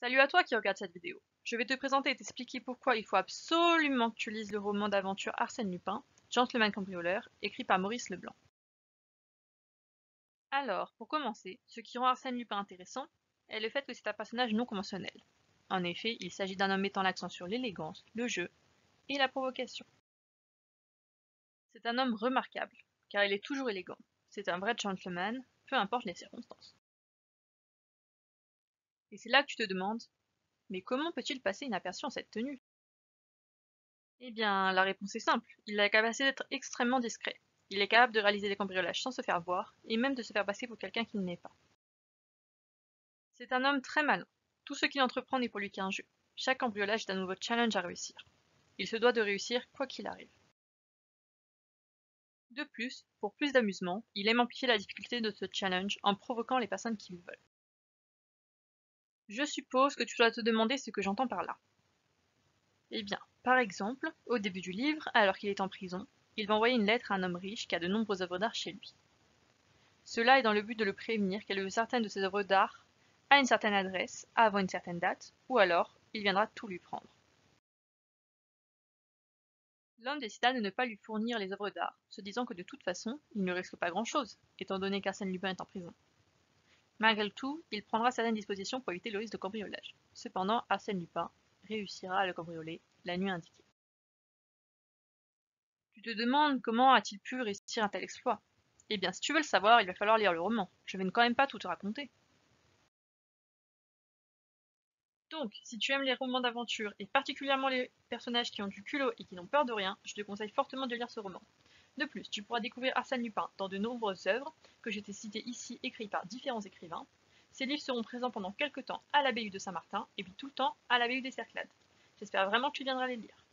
Salut à toi qui regarde cette vidéo. Je vais te présenter et t'expliquer pourquoi il faut absolument que tu lises le roman d'aventure Arsène Lupin, Gentleman cambrioleur, écrit par Maurice Leblanc. Alors, pour commencer, ce qui rend Arsène Lupin intéressant est le fait que c'est un personnage non conventionnel. En effet, il s'agit d'un homme mettant l'accent sur l'élégance, le jeu et la provocation. C'est un homme remarquable, car il est toujours élégant. C'est un vrai gentleman, peu importe les circonstances. Et c'est là que tu te demandes, mais comment peut-il passer inaperçu en cette tenue? Eh bien, la réponse est simple. Il a la capacité d'être extrêmement discret. Il est capable de réaliser des cambriolages sans se faire voir, et même de se faire passer pour quelqu'un qu'il n'est pas. C'est un homme très malin. Tout ce qu'il entreprend n'est pour lui qu'un jeu. Chaque cambriolage est un nouveau challenge à réussir. Il se doit de réussir quoi qu'il arrive. De plus, pour plus d'amusement, il aime amplifier la difficulté de ce challenge en provoquant les personnes qui le veulent. Je suppose que tu dois te demander ce que j'entends par là. Eh bien, par exemple, au début du livre, alors qu'il est en prison, il va envoyer une lettre à un homme riche qui a de nombreuses œuvres d'art chez lui. Cela est dans le but de le prévenir qu'elle veut certaines de ses œuvres d'art à une certaine adresse, avant une certaine date, ou alors il viendra tout lui prendre. L'homme décida de ne pas lui fournir les œuvres d'art, se disant que de toute façon, il ne risque pas grand-chose, étant donné qu'Arsène Lupin est en prison. Malgré tout, il prendra certaines dispositions pour éviter le risque de cambriolage. Cependant, Arsène Lupin réussira à le cambrioler la nuit indiquée. Tu te demandes comment a-t-il pu réussir un tel exploit? Eh bien, si tu veux le savoir, il va falloir lire le roman. Je vais quand même pas tout te raconter. Donc, si tu aimes les romans d'aventure et particulièrement les personnages qui ont du culot et qui n'ont peur de rien, je te conseille fortement de lire ce roman. De plus, tu pourras découvrir Arsène Lupin dans de nombreuses œuvres que je t'ai citées ici, écrites par différents écrivains. Ces livres seront présents pendant quelques temps à l'abbaye de Saint-Martin et puis tout le temps à l'abbaye des Cerclades. J'espère vraiment que tu viendras les lire.